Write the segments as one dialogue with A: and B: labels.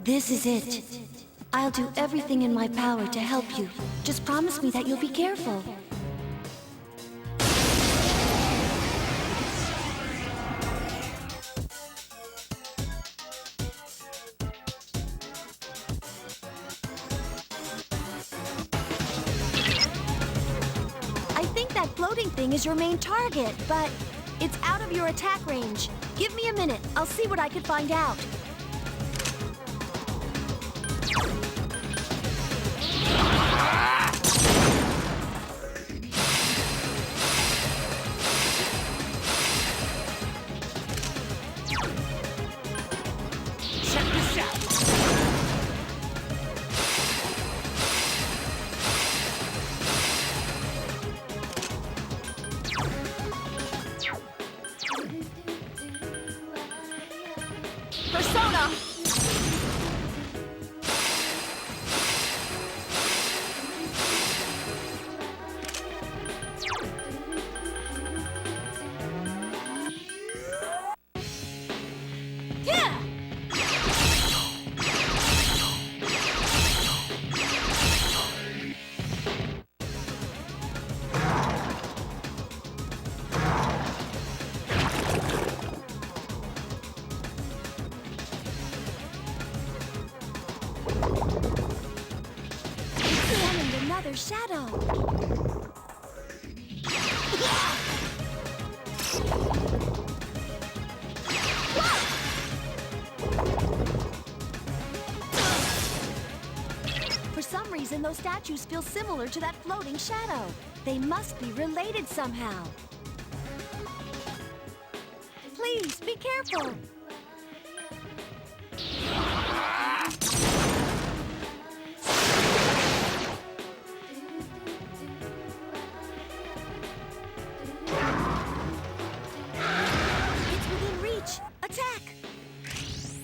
A: This is it. I'll do everything in my power to help you. Just promise me that you'll be careful. I think that floating thing is your main target, but it's out of your attack range. Give me a minute. I'll see what I can find out. Persona! Yeah! Another shadow. For some reason, those statues feel similar to that floating shadow. They must be related somehow. Please, be careful. Attack!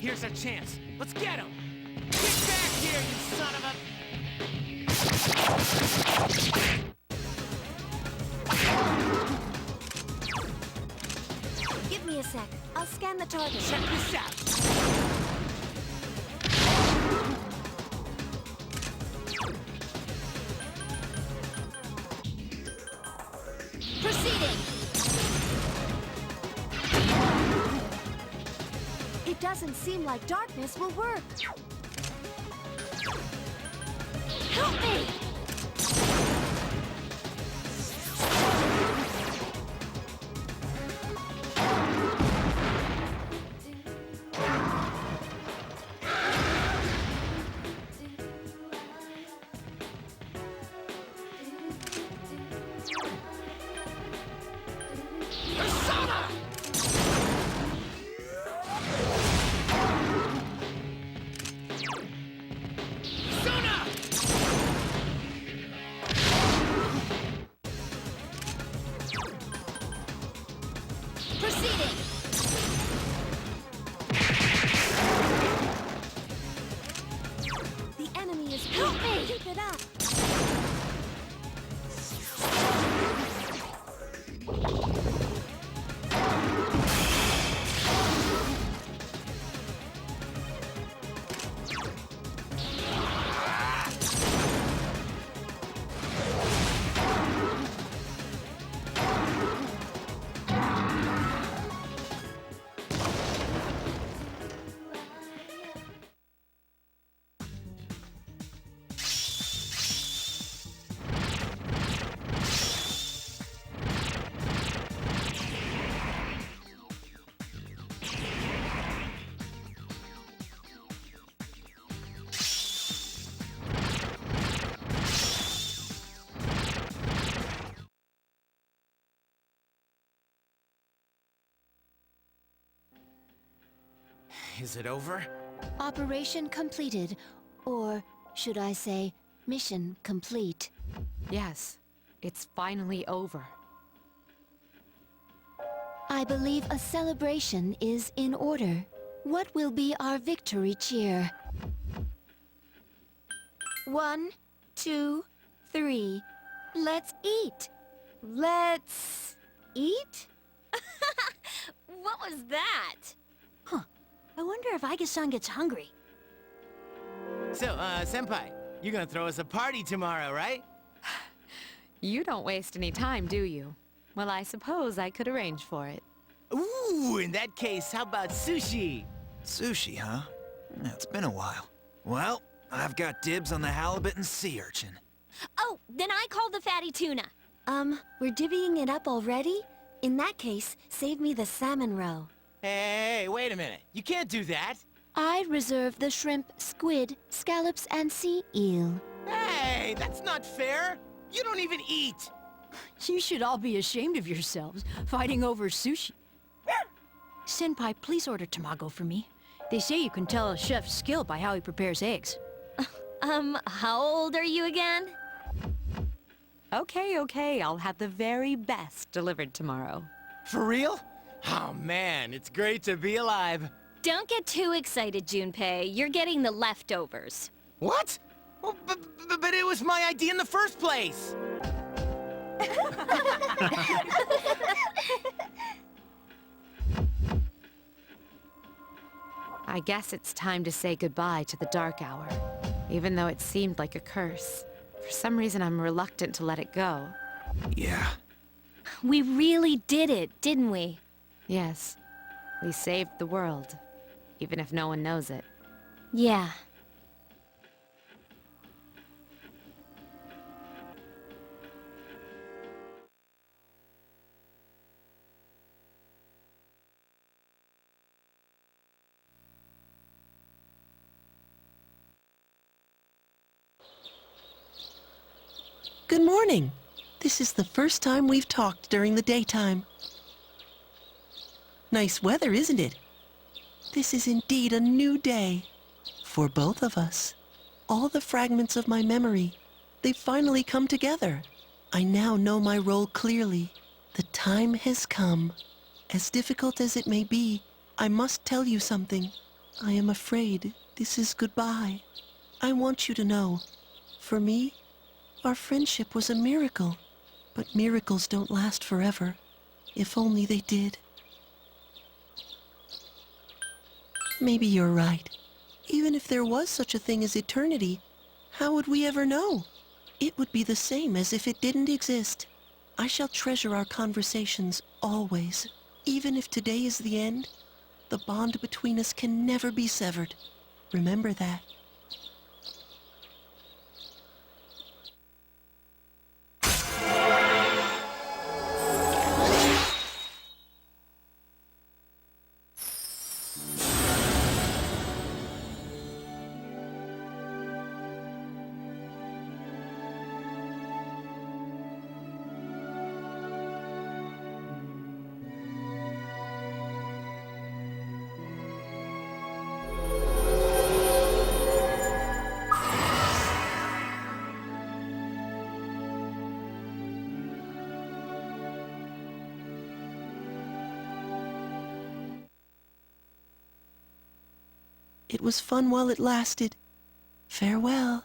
B: Here's a chance. Let's get him! Get back here, you son of a...
A: Give me a sec. I'll scan the target.
B: Check this out!
A: Proceeding! It doesn't seem like darkness will work. Help me!
B: Persona!
A: Proceeding! The enemy is... Help me! Keep it up!
B: Is it over?
A: Operation completed. Or should I say, mission complete.
C: Yes, it's finally over.
A: I believe a celebration is in order. What will be our victory cheer? 1, 2, 3. Let's eat. Let's eat? What was that? Huh. I wonder if Aige-san gets hungry.
B: So, Senpai, you're gonna throw us a party tomorrow, right?
C: You don't waste any time, do you? Well, I suppose I could arrange for it.
B: Ooh, in that case, how about sushi?
D: Sushi, huh? Yeah, it's been a while. Well, I've got dibs on the halibut and sea urchin.
A: Oh, then I call the fatty tuna. We're divvying it up already? In that case, save me the salmon roe.
B: Hey, wait a minute. You can't do that.
A: I reserve the shrimp, squid, scallops, and sea eel.
B: Hey, that's not fair. You don't even eat.
E: You should all be ashamed of yourselves, fighting over sushi. Senpai, please order tamago for me. They say you can tell a chef's skill by how he prepares eggs.
A: How old are you again?
C: Okay, I'll have the very best delivered tomorrow.
B: For real? Oh man, it's great to be alive.
A: Don't get too excited, Junpei. You're getting the leftovers.
B: What? Well, but it was my idea in the first place.
C: I guess it's time to say goodbye to the dark hour, even though it seemed like a curse. For some reason, I'm reluctant to let it go.
D: Yeah.
A: We really did it, didn't we?
C: Yes, we saved the world, even if no one knows it.
A: Yeah.
F: Good morning. This is the first time we've talked during the daytime. Nice weather, isn't it? This is indeed a new day. For both of us. All the fragments of my memory, they've finally come together. I now know my role clearly. The time has come. As difficult as it may be, I must tell you something. I am afraid this is goodbye. I want you to know, for me, our friendship was a miracle, but miracles don't last forever. If only they did. Maybe you're right. Even if there was such a thing as eternity, how would we ever know? It would be the same as if it didn't exist. I shall treasure our conversations always. Even if today is the end, the bond between us can never be severed. Remember that. It was fun while it lasted. Farewell.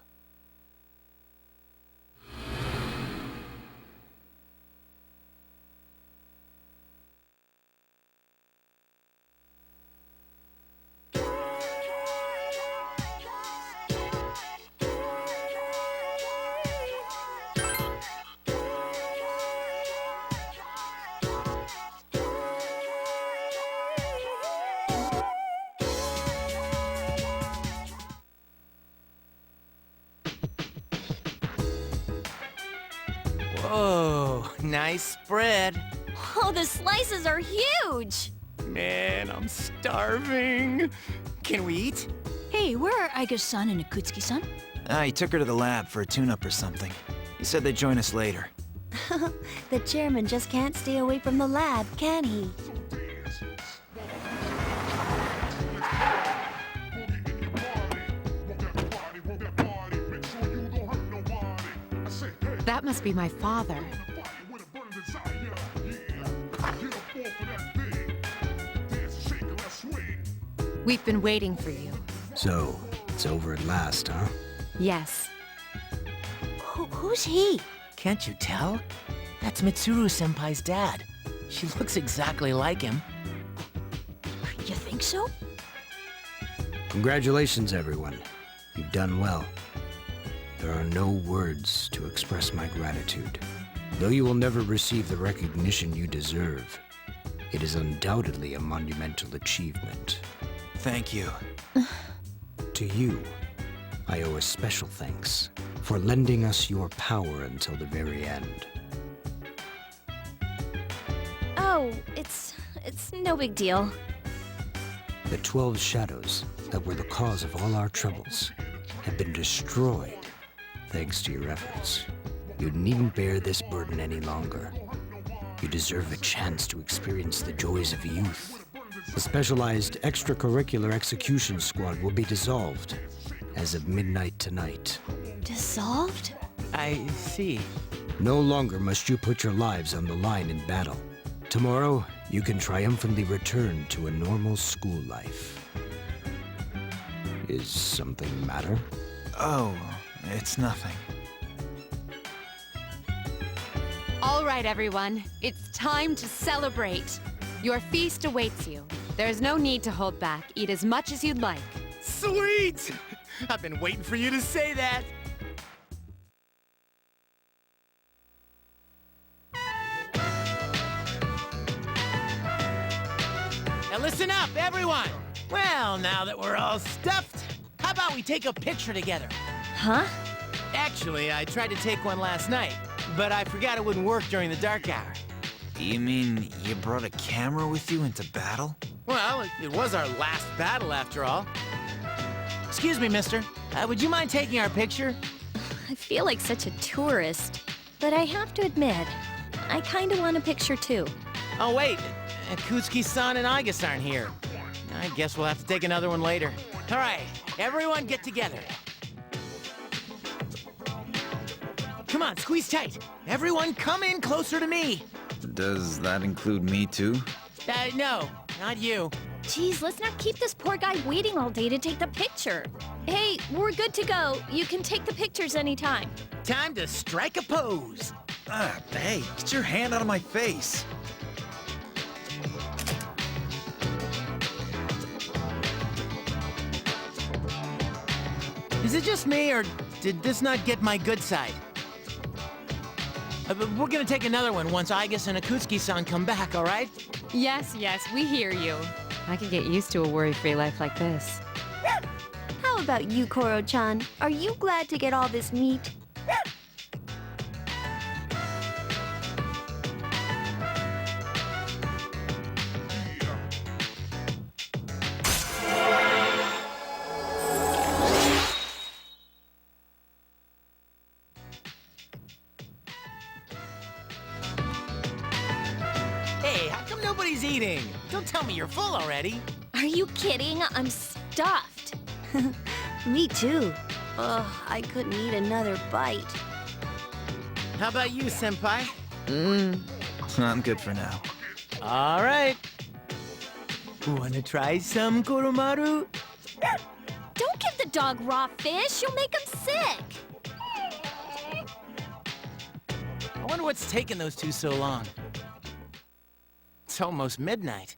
B: Whoa, nice spread.
A: Oh, the slices are huge!
B: Man, I'm starving. Can we eat?
E: Hey, where are Aiga-san and Akutsuki-san?
D: He took her to the lab for a tune-up or something. He said they'd join us later.
A: The chairman just can't stay away from the lab, can he?
C: That must be my father. We've been waiting for you.
G: So, it's over at last, huh?
C: Yes.
A: Who's he?
B: Can't you tell? That's Mitsuru-senpai's dad. She looks exactly like him.
E: You think so?
G: Congratulations, everyone. You've done well. There are no words to express my gratitude. Though you will never receive the recognition you deserve, it is undoubtedly a monumental achievement.
D: Thank you.
G: To you, I owe a special thanks for lending us your power until the very end.
A: Oh, it's no big deal.
G: The 12 shadows that were the cause of all our troubles have been destroyed thanks to your efforts. You needn't bear this burden any longer. You deserve a chance to experience the joys of youth. The specialized extracurricular execution squad will be dissolved as of midnight tonight.
A: Dissolved?
B: I see.
G: No longer must you put your lives on the line in battle. Tomorrow, you can triumphantly return to a normal school life. Is something the matter?
D: Oh, it's nothing.
C: All right, everyone. It's time to celebrate. Your feast awaits you. There's no need to hold back. Eat as much as you'd like.
B: Sweet! I've been waiting for you to say that. Now listen up, everyone! Well, now that we're all stuffed, how about we take a picture together?
A: Huh?
B: Actually, I tried to take one last night, but I forgot it wouldn't work during the dark hour.
D: You mean you brought a camera with you into battle?
B: Well, it was our last battle, after all. Excuse me, mister. Would you mind taking our picture?
A: I feel like such a tourist. But I have to admit, I kinda want a picture too.
B: Oh, wait. Kutsuki-san and Aigis aren't here. I guess we'll have to take another one later. All right, everyone get together. Come on, squeeze tight. Everyone come in closer to me.
D: Does that include me too?
B: No, not you.
A: Geez, let's not keep this poor guy waiting all day to take the picture. Hey, we're good to go. You can take the pictures anytime.
B: Time to strike a pose.
D: Hey, get your hand out of my face.
B: Is it just me, or did this not get my good side? We're gonna take another one once Aigis and Akutsuki-san come back, all right?
C: Yes, we hear you. I could get used to a worry-free life like this.
A: How about you, Koro-chan? Are you glad to get all this meat?
B: Hey, how come nobody's eating? Don't tell me you're full already.
A: Are you kidding? I'm stuffed. Me too. Ugh, I couldn't eat another bite.
B: How about you, Senpai?
D: I'm good for now.
B: All right. Wanna try some, Koromaru?
A: Don't give the dog raw fish. You'll make him sick.
B: I wonder what's taking those two so long. It's almost midnight.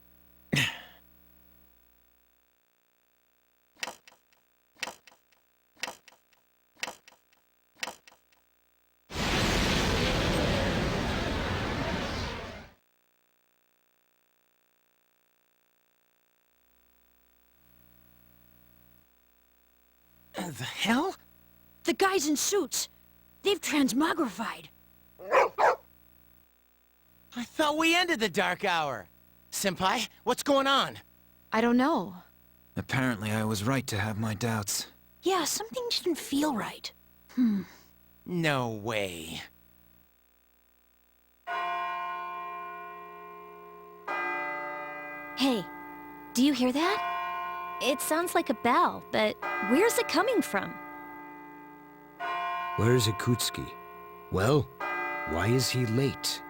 B: The hell?
E: The guys in suits. They've transmogrified.
B: I thought we ended the dark hour. Senpai, what's going on?
C: I don't know.
D: Apparently I was right to have my doubts.
E: Yeah, something didn't feel right.
B: No way.
A: Hey, do you hear that? It sounds like a bell, but where's it coming from?
G: Where's Akutsuki? Well, why is he late?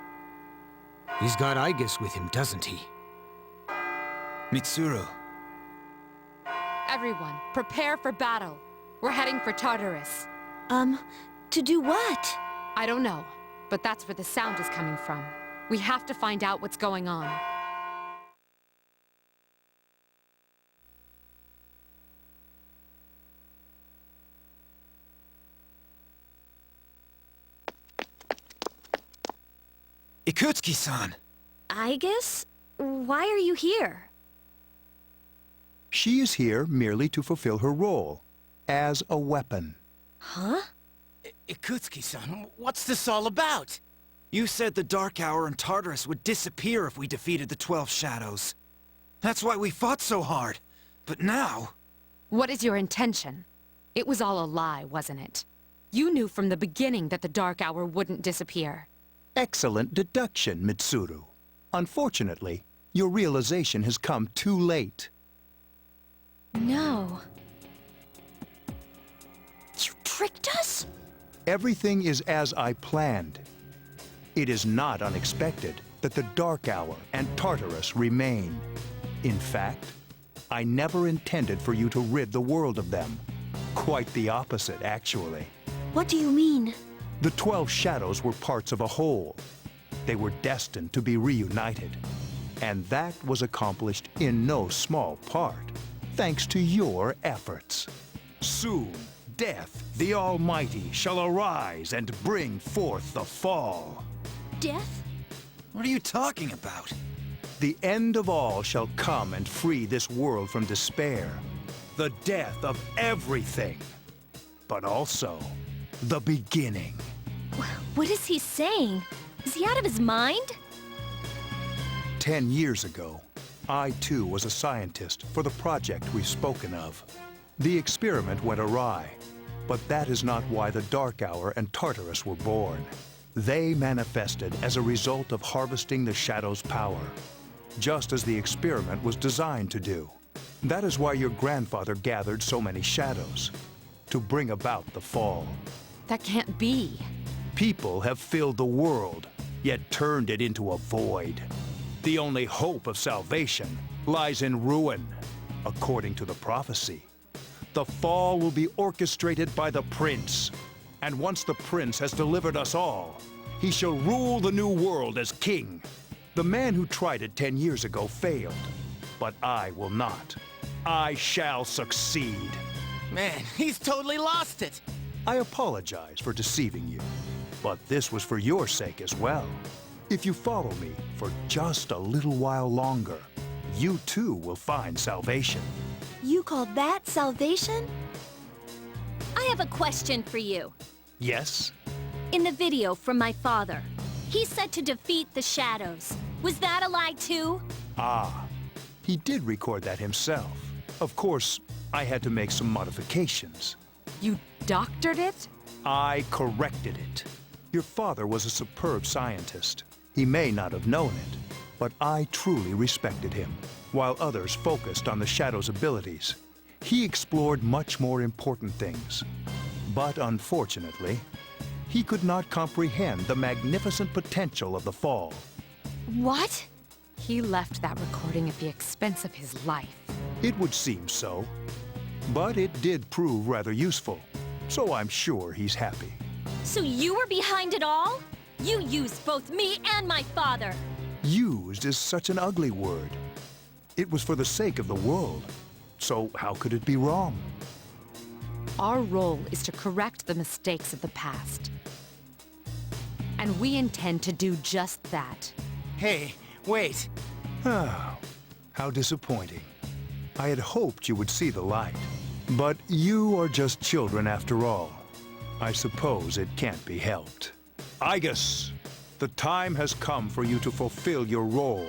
G: He's got Aigis with him, doesn't he?
D: Mitsuru.
C: Everyone, prepare for battle. We're heading for Tartarus.
A: To do what?
C: I don't know, but that's where the sound is coming from. We have to find out what's going on.
D: Ikutsuki-san!
A: I guess? Why are you here?
H: She is here merely to fulfill her role as a weapon.
A: Huh?
B: Ikutsuki-san, what's this all about?
D: You said the Dark Hour and Tartarus would disappear if we defeated the 12 Shadows. That's why we fought so hard. But now...
C: What is your intention? It was all a lie, wasn't it? You knew from the beginning that the Dark Hour wouldn't disappear.
H: Excellent deduction, Mitsuru. Unfortunately, your realization has come too late.
A: No. You tricked us?
H: Everything is as I planned. It is not unexpected that the Dark Hour and Tartarus remain. In fact, I never intended for you to rid the world of them. Quite the opposite, actually.
A: What do you mean?
H: The 12 Shadows were parts of a whole. They were destined to be reunited. And that was accomplished in no small part, thanks to your efforts. Soon, Death, the Almighty, shall arise and bring forth the fall.
A: Death?
D: What are you talking about?
H: The end of all shall come and free this world from despair. The death of everything. But also, the beginning.
A: What is he saying? Is he out of his mind?
H: 10 years ago, I too was a scientist for the project we've spoken of. The experiment went awry, but that is not why the Dark Hour and Tartarus were born. They manifested as a result of harvesting the Shadow's power, just as the experiment was designed to do. That is why your grandfather gathered so many shadows, to bring about the fall.
C: That can't be.
H: People have filled the world, yet turned it into a void. The only hope of salvation lies in ruin, according to the prophecy. The fall will be orchestrated by the Prince, and once the Prince has delivered us all, he shall rule the new world as king. The man who tried it 10 years ago failed, but I will not. I shall succeed.
B: Man, he's totally lost it.
H: I apologize for deceiving you, but this was for your sake as well. If you follow me for just a little while longer, you too will find salvation.
A: You call that salvation? I have a question for you.
H: Yes?
A: In the video from my father, he said to defeat the shadows. Was that a lie too?
H: Ah, he did record that himself. Of course, I had to make some modifications.
C: You doctored it?
H: I corrected it. Your father was a superb scientist. He may not have known it, but I truly respected him. While others focused on the Shadow's abilities, he explored much more important things. But unfortunately, he could not comprehend the magnificent potential of the fall.
A: What?
C: He left that recording at the expense of his life.
H: It would seem so. But it did prove rather useful, so I'm sure he's happy.
A: So you were behind it all? You used both me and my father.
H: Used is such an ugly word. It was for the sake of the world, so how could it be wrong?
C: Our role is to correct the mistakes of the past. And we intend to do just that.
B: Hey, wait.
H: Oh, how disappointing. I had hoped you would see the light. But you are just children after all. I suppose it can't be helped. Igus, the time has come for you to fulfill your role.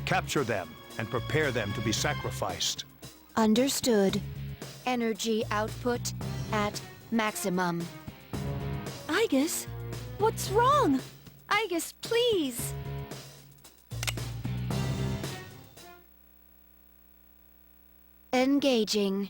H: Capture them and prepare them to be sacrificed.
A: Understood. Energy output at maximum. Igus, what's wrong? Igus, please. Engaging.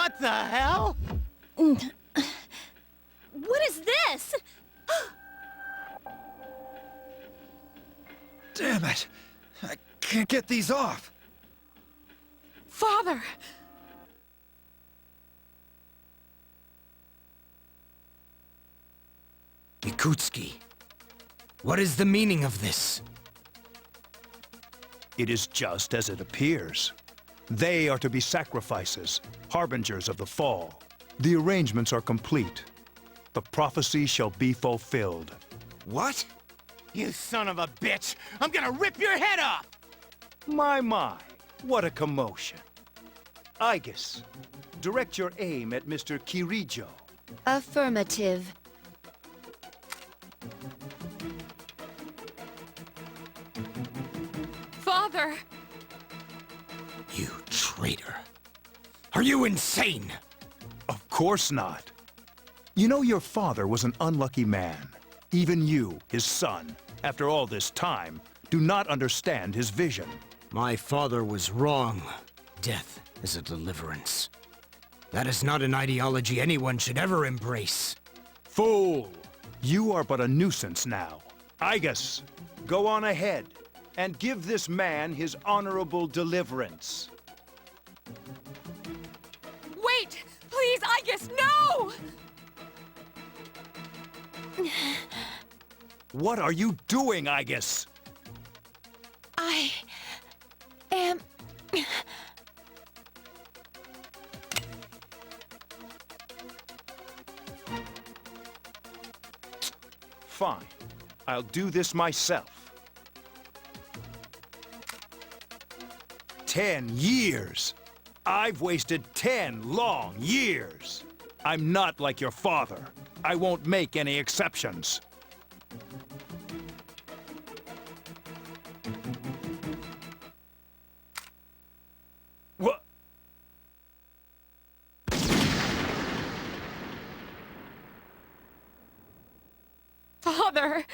B: What the hell?
A: What is this?
D: Damn it! I can't get these off!
C: Father!
G: Yakutski, what is the meaning of this?
H: It is just as it appears. They are to be sacrifices, harbingers of the fall. The arrangements are complete. The prophecy shall be fulfilled.
D: What?
B: You son of a bitch! I'm gonna rip your head off!
H: My, what a commotion. Aegis, direct your aim at Mr. Kirijo.
A: Affirmative.
C: Father!
G: You traitor. Are you insane?
H: Of course not. You know your father was an unlucky man. Even you, his son, after all this time, do not understand his vision.
G: My father was wrong. Death is a deliverance. That is not an ideology anyone should ever embrace.
H: Fool! You are but a nuisance now. Aegis, go on ahead and give this man his honorable deliverance.
C: Wait! Please, Aegis, no!
H: What are you doing, Aegis?
C: I am...
H: Fine. I'll do this myself. 10 years! I've wasted 10 long years! I'm not like your father. I won't make any exceptions. What?
C: Father!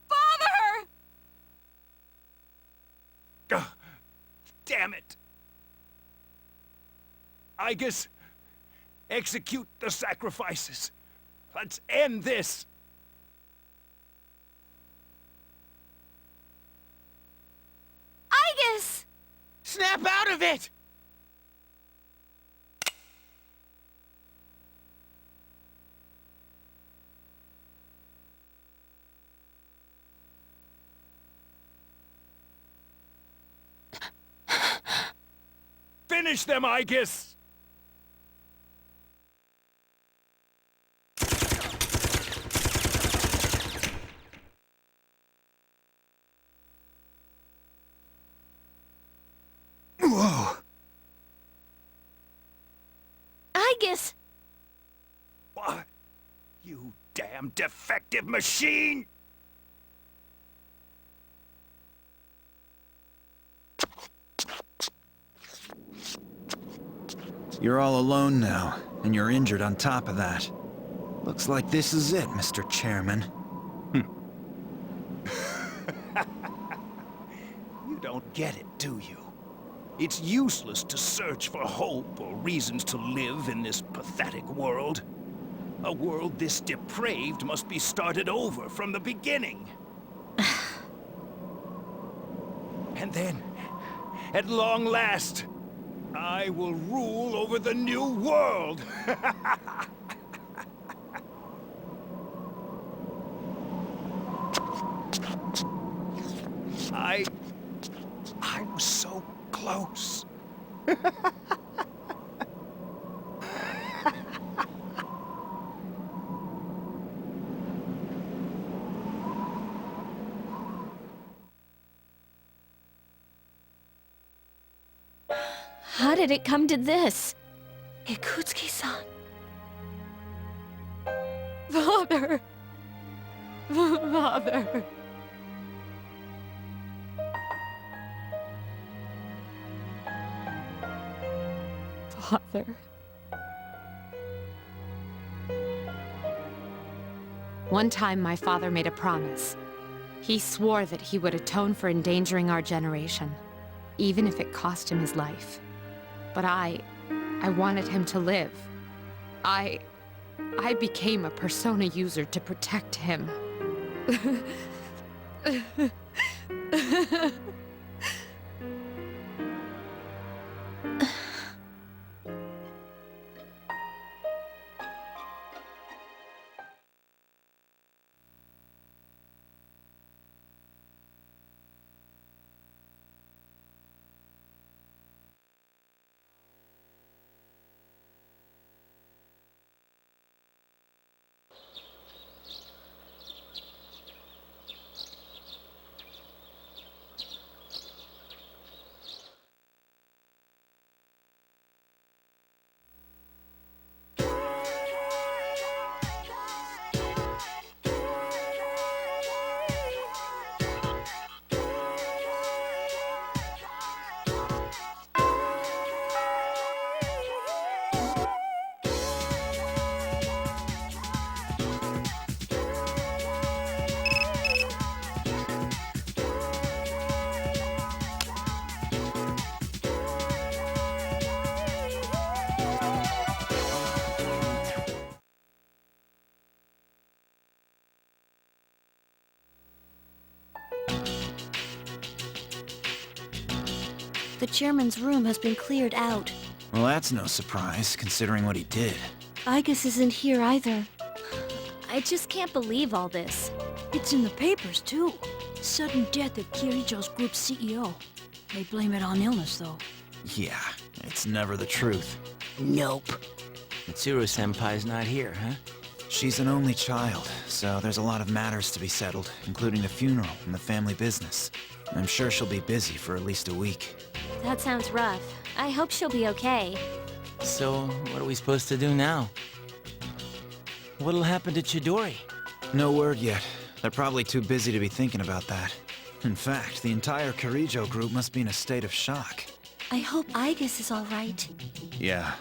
C: Father!
H: Ugh, damn it! Aegis, execute the sacrifices. Let's end this.
A: Aegis!
B: Snap out of it!
H: Finish them, Aegis!
D: Whoa!
A: Aegis!
H: What? You damn defective machine!
D: You're all alone now, and you're injured on top of that. Looks like this is it, Mr. Chairman.
H: You don't get it, do you? It's useless to search for hope or reasons to live in this pathetic world. A world this depraved must be started over from the beginning. And then, at long last, I will rule over the new world! I was so close.
A: How did it come to this? Yakutski-san.
C: Father! Father! Father. One time my father made a promise. He swore that he would atone for endangering our generation, even if it cost him his life. But I wanted him to live. I became a Persona user to protect him.
A: The chairman's room has been cleared out.
D: Well, that's no surprise, considering what he did.
A: Igus isn't here either. I just can't believe all this.
E: It's in the papers, too. Sudden death of Kirijo's group CEO. They blame it on illness, though.
D: Yeah, it's never the truth.
E: Nope.
B: Mitsuru-senpai's not here, huh?
D: She's an only child, so there's a lot of matters to be settled, including the funeral and the family business. I'm sure she'll be busy for at least a week.
A: That sounds rough. I hope she'll be okay.
B: So, what are we supposed to do now? What'll happen to Chidori?
D: No word yet. They're probably too busy to be thinking about that. In fact, the entire Kirijo group must be in a state of shock.
A: I hope Igus is all right.
D: Yeah.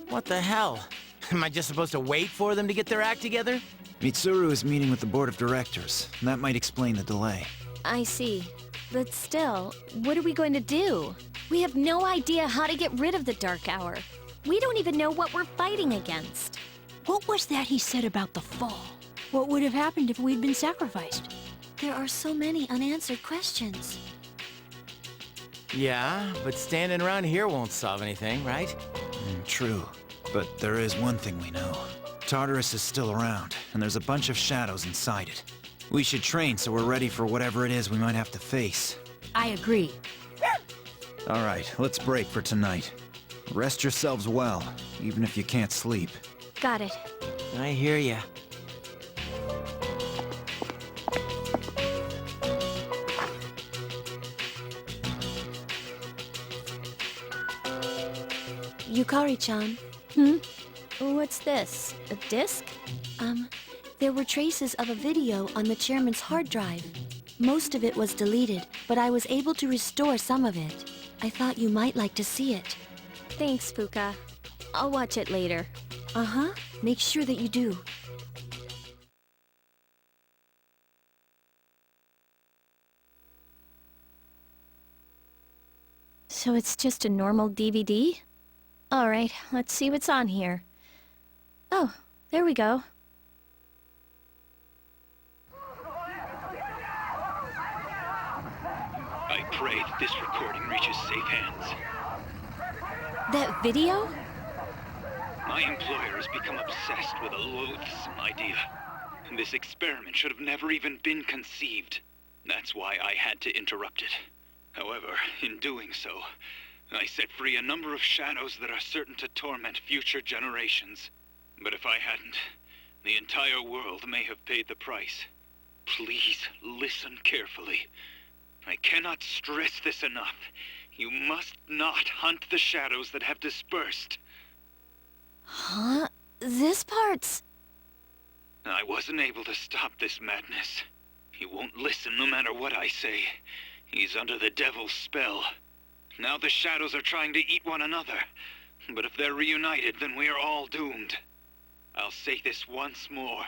B: What the hell? Am I just supposed to wait for them to get their act together?
D: Mitsuru is meeting with the board of directors. That might explain the delay.
A: I see. But still, what are we going to do? We have no idea how to get rid of the Dark Hour. We don't even know what we're fighting against.
E: What was that he said about the fall? What would have happened if we'd been sacrificed?
A: There are so many unanswered questions.
B: Yeah, but standing around here won't solve anything, right?
D: True. But there is one thing we know. Tartarus is still around, and there's a bunch of shadows inside it. We should train so we're ready for whatever it is we might have to face.
E: I agree.
D: All right, let's break for tonight. Rest yourselves well, even if you can't sleep.
A: Got it.
B: I hear ya.
A: Yukari-chan. What's this? A disc? There were traces of a video on the chairman's hard drive. Most of it was deleted, but I was able to restore some of it. I thought you might like to see it. Thanks, Fuka. I'll watch it later. Uh-huh. Make sure that you do. So it's just a normal DVD? All right, let's see what's on here. Oh, there we go.
I: I pray that this recording reaches safe hands.
A: That video?
I: My employer has become obsessed with a loathsome idea. And this experiment should have never even been conceived. That's why I had to interrupt it. However, in doing so, I set free a number of shadows that are certain to torment future generations. But if I hadn't, the entire world may have paid the price. Please listen carefully. I cannot stress this enough. You must not hunt the shadows that have dispersed.
A: Huh? This part's...
I: I wasn't able to stop this madness. He won't listen no matter what I say. He's under the devil's spell. Now the shadows are trying to eat one another. But if they're reunited, then we are all doomed. I'll say this once more.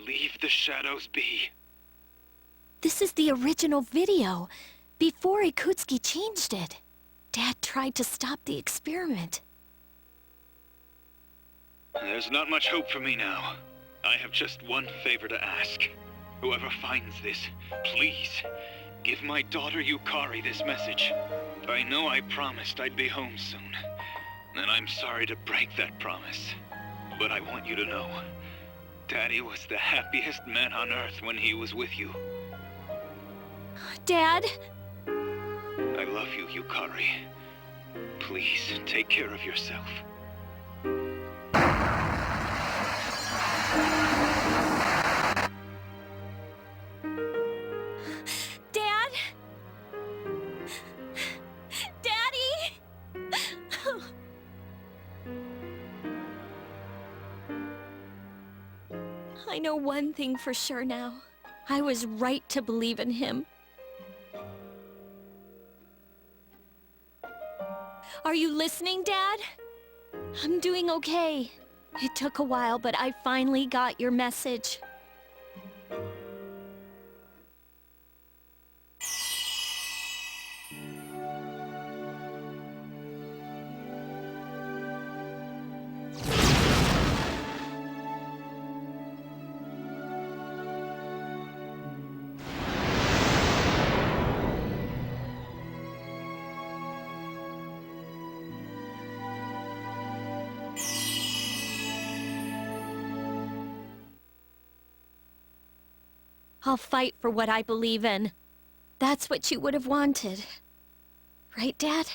I: Leave the shadows be.
A: This is the original video, before Ikutsuki changed it. Dad tried to stop the experiment.
I: There's not much hope for me now. I have just one favor to ask. Whoever finds this, please, give my daughter Yukari this message. I know I promised I'd be home soon, and I'm sorry to break that promise. But I want you to know, Daddy was the happiest man on Earth when he was with you.
A: Dad?
I: I love you, Yukari. Please, take care of yourself.
A: Dad? Daddy? I know one thing for sure now. I was right to believe in him. Are you listening, Dad? I'm doing okay. It took a while, but I finally got your message. I'll fight for what I believe in. That's what you would have wanted. Right, Dad?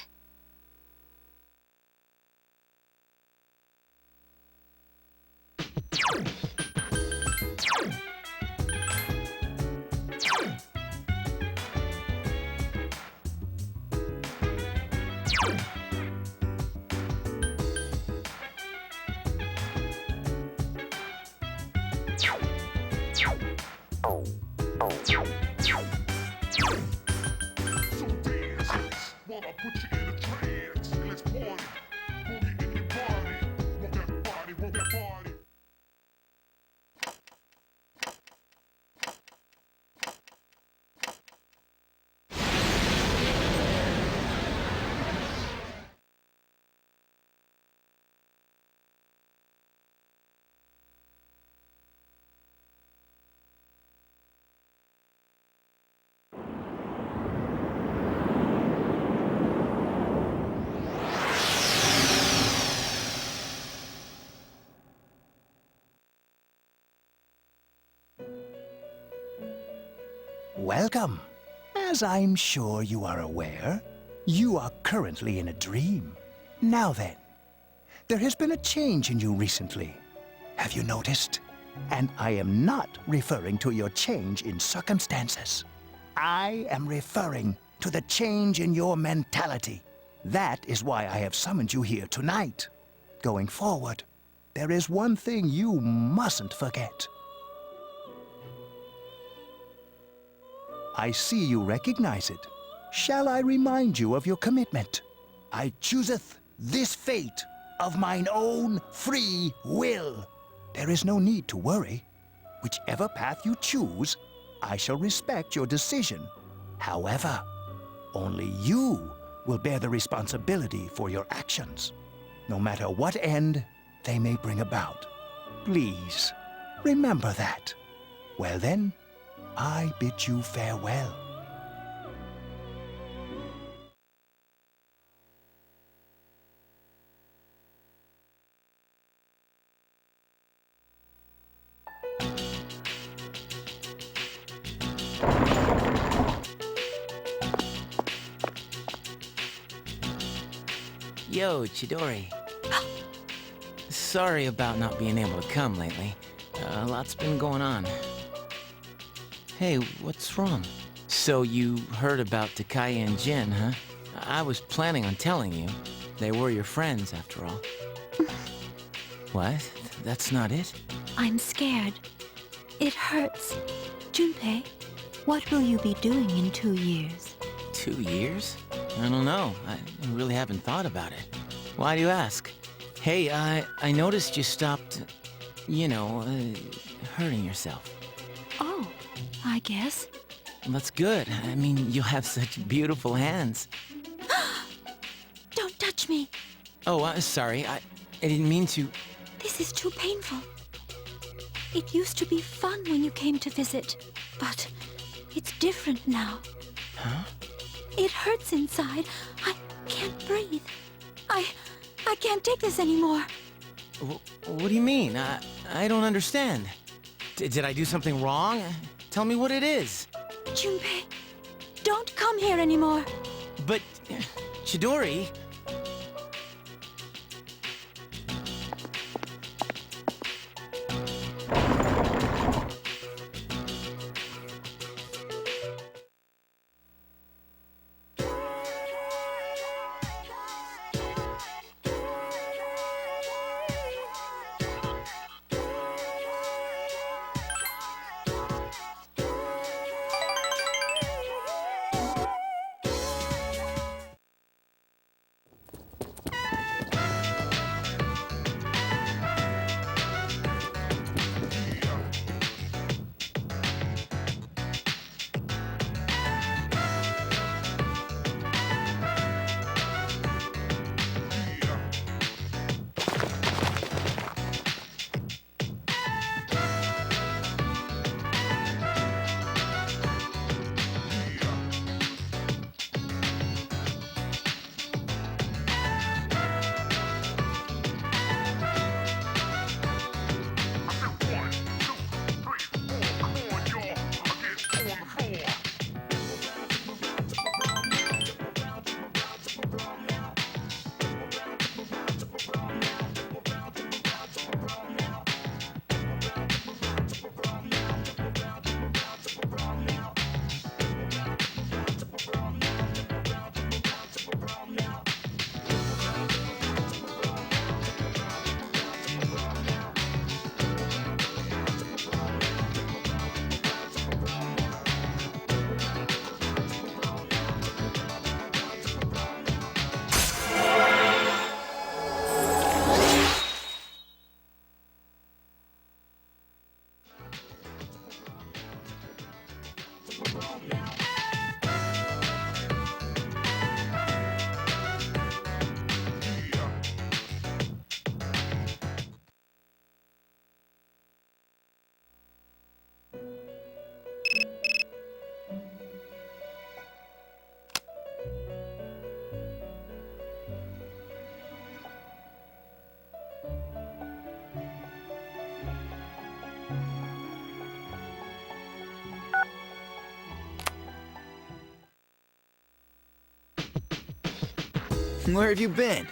H: Welcome. As I'm sure you are aware, you are currently in a dream. Now then, there has been a change in you recently. Have you noticed? And I am not referring to your change in circumstances. I am referring to the change in your mentality. That is why I have summoned you here tonight. Going forward, there is one thing you mustn't forget. I see you recognize it. Shall I remind you of your commitment? I chooseth this fate of mine own free will. There is no need to worry. Whichever path you choose, I shall respect your decision. However, only you will bear the responsibility for your actions, no matter what end they may bring about. Please, remember that. Well then, I bid you farewell.
B: Yo, Chidori. Sorry about not being able to come lately. A lot's been going on. Hey, what's wrong? So you heard about Takai and Jin, huh? I was planning on telling you. They were your friends, after all. What? That's not it?
J: I'm scared. It hurts. Junpei, what will you be doing in 2 years?
B: 2 years? I don't know. I really haven't thought about it. Why do you ask? Hey, I noticed you stopped, hurting yourself.
J: Oh, I guess.
B: That's good. I mean, you have such beautiful hands.
J: Don't touch me.
B: Oh, sorry. I didn't mean to.
J: This is too painful. It used to be fun when you came to visit, but it's different now.
B: Huh?
J: It hurts inside. I can't breathe. I can't take this anymore.
B: What do you mean? I don't understand. Did I do something wrong? Tell me what it is.
J: Junpei, don't come here anymore.
B: But, Chidori...
D: Where have you been?